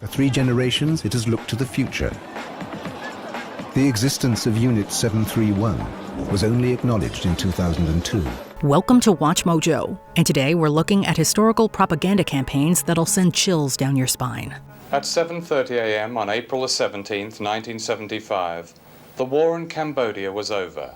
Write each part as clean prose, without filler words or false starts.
For 3 generations, it has looked to the future. The existence of Unit 731 was only acknowledged in 2002. Welcome to WatchMojo, and today we're looking at historical propaganda campaigns that'll send chills down your spine. At 7:30 a.m. on April 17, 1975, the war in Cambodia was over.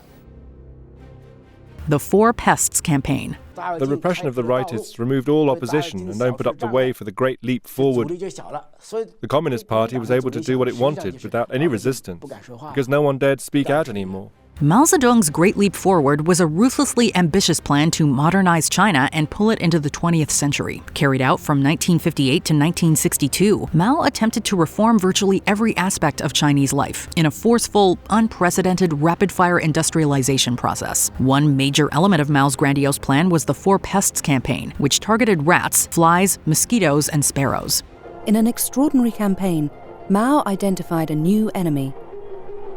The Four Pests campaign. The repression of the rightists removed all opposition and opened up the way for the Great Leap Forward. The Communist Party was able to do what it wanted without any resistance, because no one dared speak out anymore. Mao Zedong's Great Leap Forward was a ruthlessly ambitious plan to modernize China and pull it into the 20th century. Carried out from 1958 to 1962, Mao attempted to reform virtually every aspect of Chinese life in a forceful, unprecedented, rapid-fire industrialization process. One major element of Mao's grandiose plan was the Four Pests campaign, which targeted rats, flies, mosquitoes, and sparrows. In an extraordinary campaign, Mao identified a new enemy.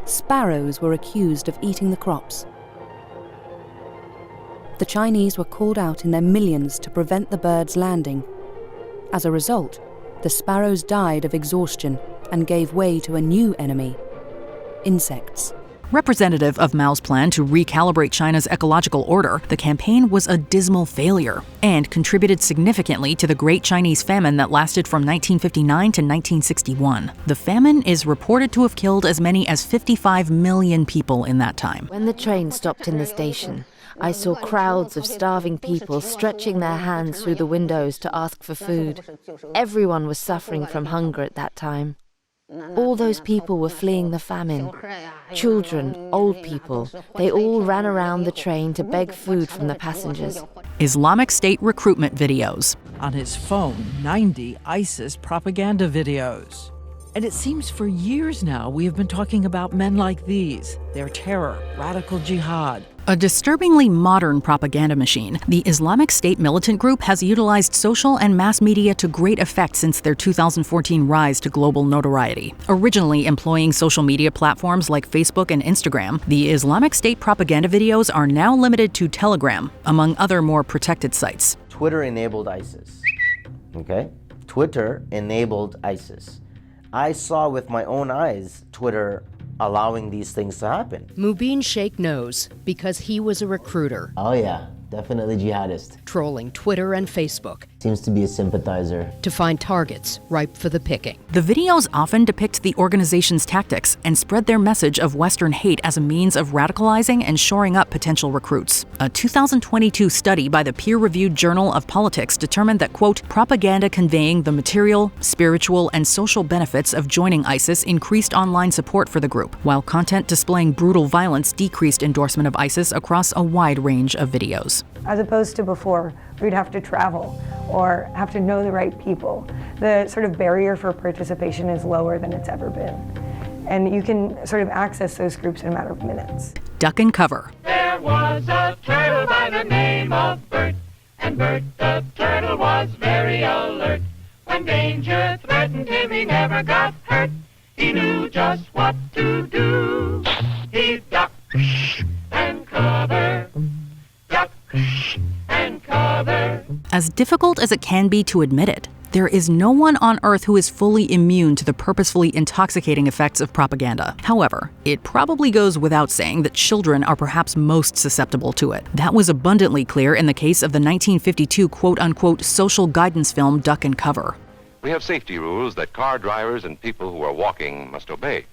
Sparrows were accused of eating the crops. The Chinese were called out in their millions to prevent the birds landing. As a result, the sparrows died of exhaustion and gave way to a new enemy: insects. Representative of Mao's plan to recalibrate China's ecological order, the campaign was a dismal failure and contributed significantly to the Great Chinese Famine that lasted from 1959 to 1961. The famine is reported to have killed as many as 55 million people in that time. When the train stopped in the station, I saw crowds of starving people stretching their hands through the windows to ask for food. Everyone was suffering from hunger at that time. All those people were fleeing the famine. Children, old people, they all ran around the train to beg food from the passengers. Islamic State recruitment videos. On his phone, 90 ISIS propaganda videos. And it seems for years now we have been talking about men like these, their terror, radical jihad. A disturbingly modern propaganda machine, the Islamic State militant group has utilized social and mass media to great effect since their 2014 rise to global notoriety. Originally employing social media platforms like Facebook and Instagram, the Islamic State propaganda videos are now limited to Telegram, among other more protected sites. Twitter enabled ISIS. Okay? Twitter enabled ISIS. I saw with my own eyes Twitter allowing these things to happen. Mubin Sheikh knows because he was a recruiter. Oh yeah, definitely jihadist. Trolling Twitter and Facebook. Seems to be a sympathizer. To find targets ripe for the picking. The videos often depict the organization's tactics and spread their message of Western hate as a means of radicalizing and shoring up potential recruits. A 2022 study by the peer-reviewed Journal of Politics determined that, quote, propaganda conveying the material, spiritual, and social benefits of joining ISIS increased online support for the group, while content displaying brutal violence decreased endorsement of ISIS across a wide range of videos. As opposed to before, we'd have to travel or have to know the right people. The sort of barrier for participation is lower than it's ever been. And you can sort of access those groups in a matter of minutes. Duck and cover. There was a turtle by the name of Bert, and Bert the turtle was very alert. When danger threatened him, he never got hurt. He knew just what to do. He ducked and covered. And cover. As difficult as it can be to admit it, there is no one on Earth who is fully immune to the purposefully intoxicating effects of propaganda. However, it probably goes without saying that children are perhaps most susceptible to it. That was abundantly clear in the case of the 1952 quote-unquote social guidance film Duck and Cover. We have safety rules that car drivers and people who are walking must obey.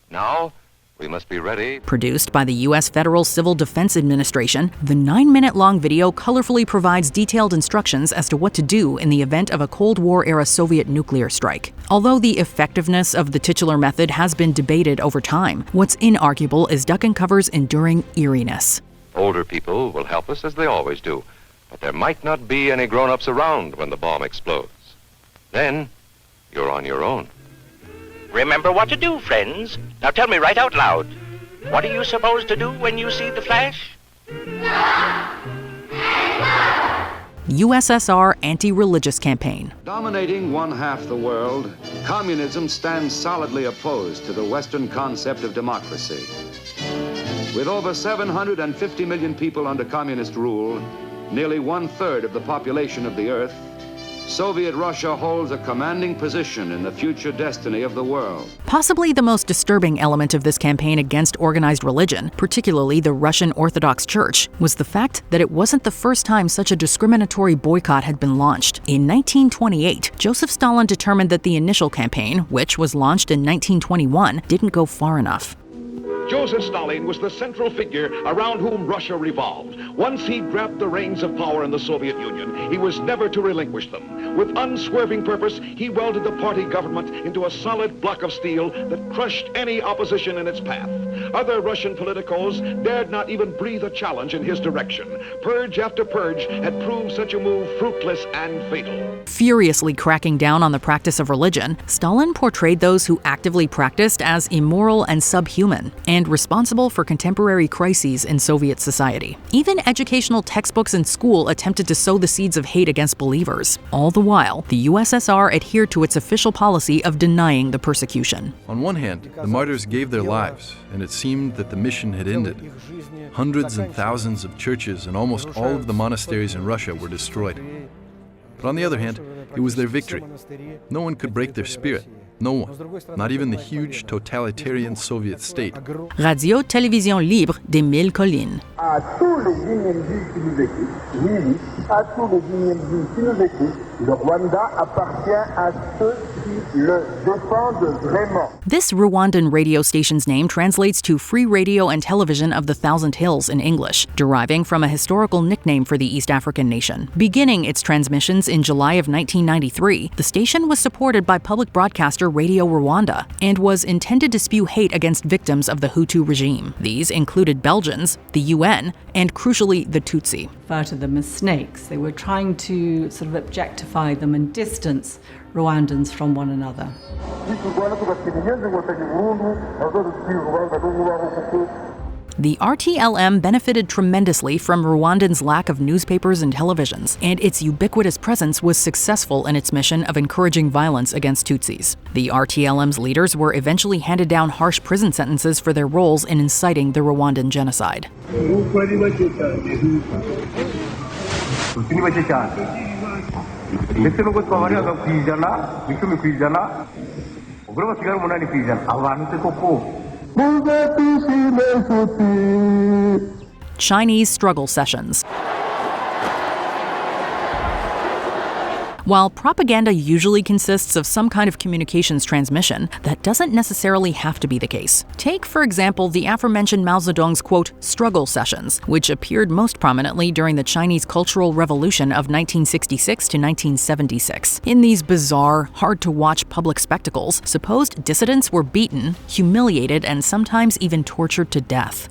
Now, we must be ready. Produced by the U.S. Federal Civil Defense Administration, the 9-minute-long video colorfully provides detailed instructions as to what to do in the event of a Cold War-era Soviet nuclear strike. Although the effectiveness of the titular method has been debated over time, what's inarguable is Duck and Cover's enduring eeriness. Older people will help us as they always do, but there might not be any grown-ups around when the bomb explodes. Then, you're on your own. Remember what to do, friends. Now tell me right out loud. What are you supposed to do when you see the flash? USSR Anti-Religious Campaign. Dominating one-half the world, communism stands solidly opposed to the Western concept of democracy. With over 750 million people under communist rule, nearly one-third of the population of the earth, Soviet Russia holds a commanding position in the future destiny of the world. Possibly the most disturbing element of this campaign against organized religion, particularly the Russian Orthodox Church, was the fact that it wasn't the first time such a discriminatory boycott had been launched. In 1928, Joseph Stalin determined that the initial campaign, which was launched in 1921, didn't go far enough. Joseph Stalin was the central figure around whom Russia revolved. Once he grabbed the reins of power in the Soviet Union, he was never to relinquish them. With unswerving purpose, he welded the party government into a solid block of steel that crushed any opposition in its path. Other Russian politicos dared not even breathe a challenge in his direction. Purge after purge had proved such a move fruitless and fatal. Furiously cracking down on the practice of religion, Stalin portrayed those who actively practiced as immoral and subhuman, and responsible for contemporary crises in Soviet society. Even educational textbooks in school attempted to sow the seeds of hate against believers. All the while, the USSR adhered to its official policy of denying the persecution. On one hand, the martyrs gave their lives, and it seemed that the mission had ended. Hundreds and thousands of churches and almost all of the monasteries in Russia were destroyed. But on the other hand, it was their victory. No one could break their spirit. No one, not even the huge totalitarian Soviet state. Radio Télévision Libre des Mille Collines. À tous les individus qui nous écoutent, oui, à tous les individus qui nous écoutent, le Rwanda appartient à ceux qui le défendent vraiment. This Rwandan radio station's name translates to Free Radio and Television of the Thousand Hills in English, deriving from a historical nickname for the East African nation. Beginning its transmissions in July of 1993, the station was supported by public broadcaster Radio Rwanda and was intended to spew hate against victims of the Hutu regime. These included Belgians, the UN, and crucially the Tutsi. Refer to them as snakes. They were trying to sort of objectify them and distance Rwandans from one another. The RTLM benefited tremendously from Rwandans' lack of newspapers and televisions, and its ubiquitous presence was successful in its mission of encouraging violence against Tutsis. The RTLM's leaders were eventually handed down harsh prison sentences for their roles in inciting the Rwandan genocide. Chinese struggle sessions. While propaganda usually consists of some kind of communications transmission, that doesn't necessarily have to be the case. Take, for example, the aforementioned Mao Zedong's, quote, struggle sessions, which appeared most prominently during the Chinese Cultural Revolution of 1966 to 1976. In these bizarre, hard-to-watch public spectacles, supposed dissidents were beaten, humiliated, and sometimes even tortured to death.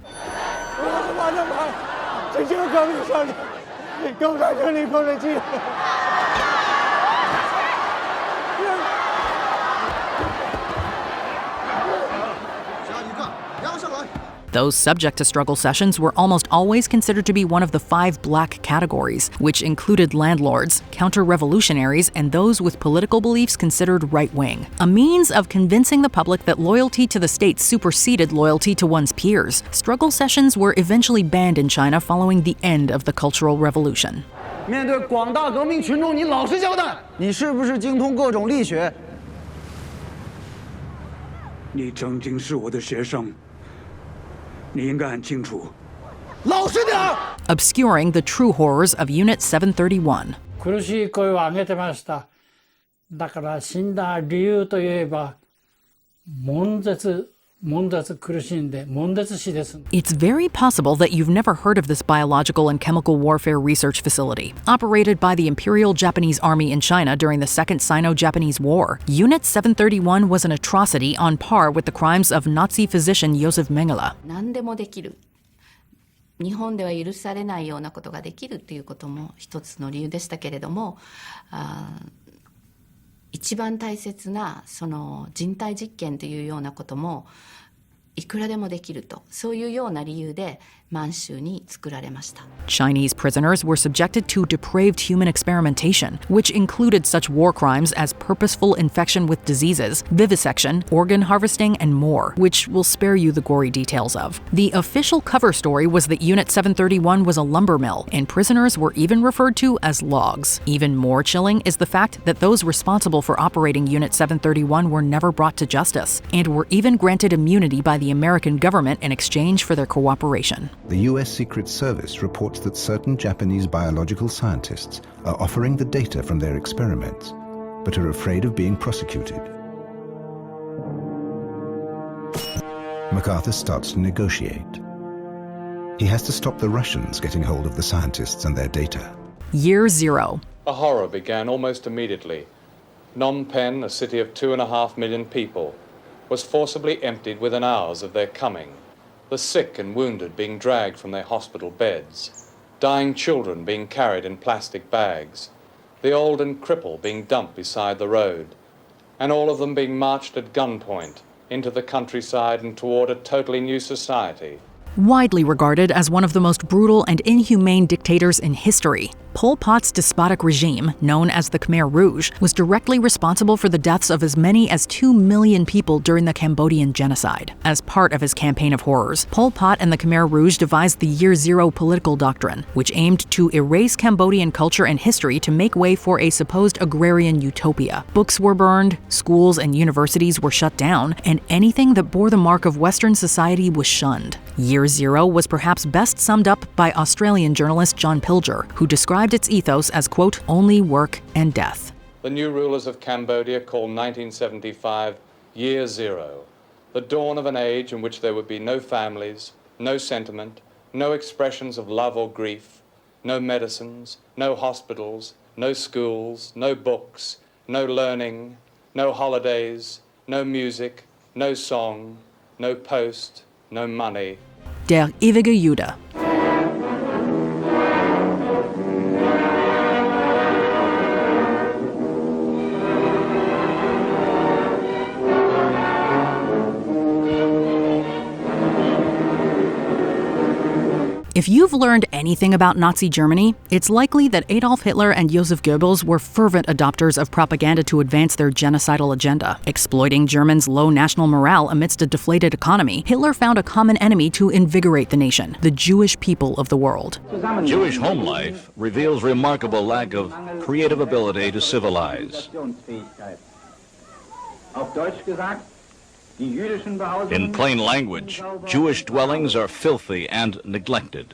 Those subject to struggle sessions were almost always considered to be one of the 5 black categories, which included landlords, counter-revolutionaries, and those with political beliefs considered right-wing. A means of convincing the public that loyalty to the state superseded loyalty to one's peers, struggle sessions were eventually banned in China following the end of the Cultural Revolution. 面对广大革命群众，你老实交代，你是不是精通各种力学？你曾经是我的学生。 Obscuring the true horrors of Unit 731. 苦しい声を上げてました。だから死んだ理由といえば、悶絶 It's very possible that you've never heard of this biological and chemical warfare research facility. Operated by the Imperial Japanese Army in China during the Second Sino-Japanese War, Unit 731 was an atrocity on par with the crimes of Nazi physician Josef Mengele. 何でもできる。日本では許されないようなことができるということも一つの理由でしたけれども、一番大切なその人体実験というようなこともいくらでもできると、そういうような理由で満州に作られました。 Chinese prisoners were subjected to depraved human experimentation, which included such war crimes as purposeful infection with diseases, vivisection, organ harvesting, and more, which we'll spare you the gory details of. The official cover story was that Unit 731 was a lumber mill, and prisoners were even referred to as logs. Even more chilling is the fact that those responsible for operating Unit 731 were never brought to justice, and were even granted immunity by the American government in exchange for their cooperation. The U.S. Secret Service reports that certain Japanese biological scientists are offering the data from their experiments, but are afraid of being prosecuted. MacArthur starts to negotiate. He has to stop the Russians getting hold of the scientists and their data. Year Zero. A horror began almost immediately. Phnom Penh, a city of 2.5 million people, was forcibly emptied within hours of their coming. The sick and wounded being dragged from their hospital beds, dying children being carried in plastic bags, the old and crippled being dumped beside the road, and all of them being marched at gunpoint into the countryside and toward a totally new society. Widely regarded as one of the most brutal and inhumane dictators in history, Pol Pot's despotic regime, known as the Khmer Rouge, was directly responsible for the deaths of as many as 2 million people during the Cambodian genocide. As part of his campaign of horrors, Pol Pot and the Khmer Rouge devised the Year Zero political doctrine, which aimed to erase Cambodian culture and history to make way for a supposed agrarian utopia. Books were burned, schools and universities were shut down, and anything that bore the mark of Western society was shunned. Year Zero was perhaps best summed up by Australian journalist John Pilger, who described its ethos as, quote, only work and death. The new rulers of Cambodia called 1975 Year Zero, the dawn of an age in which there would be no families, no sentiment, no expressions of love or grief, no medicines, no hospitals, no schools, no books, no learning, no holidays, no music, no song, no post, no money. Der ewige Jude. If you've learned anything about Nazi Germany, it's likely that Adolf Hitler and Joseph Goebbels were fervent adopters of propaganda to advance their genocidal agenda. Exploiting Germans' low national morale amidst a deflated economy, Hitler found a common enemy to invigorate the nation, the Jewish people of the world. Jewish home life reveals remarkable lack of creative ability to civilize. In plain language, Jewish dwellings are filthy and neglected.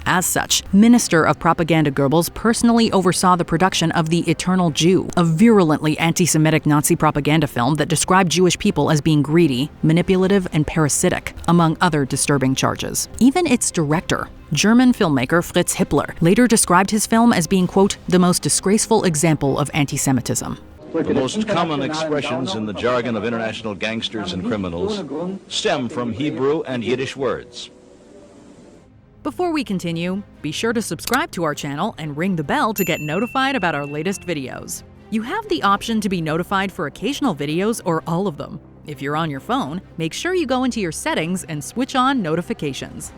As such, Minister of Propaganda Goebbels personally oversaw the production of The Eternal Jew, a virulently anti-Semitic Nazi propaganda film that described Jewish people as being greedy, manipulative, and parasitic, among other disturbing charges. Even its director, German filmmaker Fritz Hippler, later described his film as being, quote, the most disgraceful example of anti-Semitism. The most common expressions in the jargon of international gangsters and criminals stem from Hebrew and Yiddish words. Before we continue, be sure to subscribe to our channel and ring the bell to get notified about our latest videos. You have the option to be notified for occasional videos or all of them. If you're on your phone, make sure you go into your settings and switch on notifications.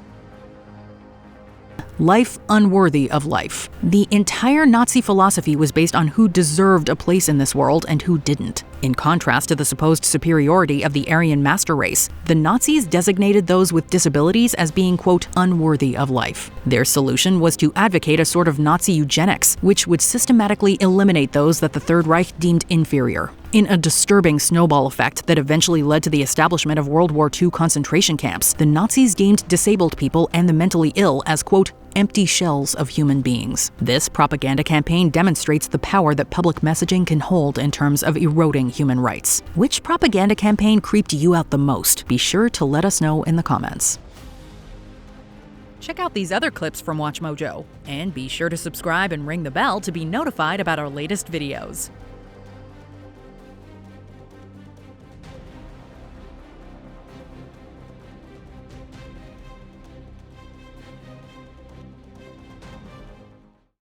Life unworthy of life. The entire Nazi philosophy was based on who deserved a place in this world and who didn't. In contrast to the supposed superiority of the Aryan master race, the Nazis designated those with disabilities as being, quote, unworthy of life. Their solution was to advocate a sort of Nazi eugenics, which would systematically eliminate those that the Third Reich deemed inferior. In a disturbing snowball effect that eventually led to the establishment of World War II concentration camps, the Nazis deemed disabled people and the mentally ill as, quote, empty shells of human beings. This propaganda campaign demonstrates the power that public messaging can hold in terms of eroding human rights. Which propaganda campaign creeped you out the most? Be sure to let us know in the comments. Check out these other clips from WatchMojo, and be sure to subscribe and ring the bell to be notified about our latest videos.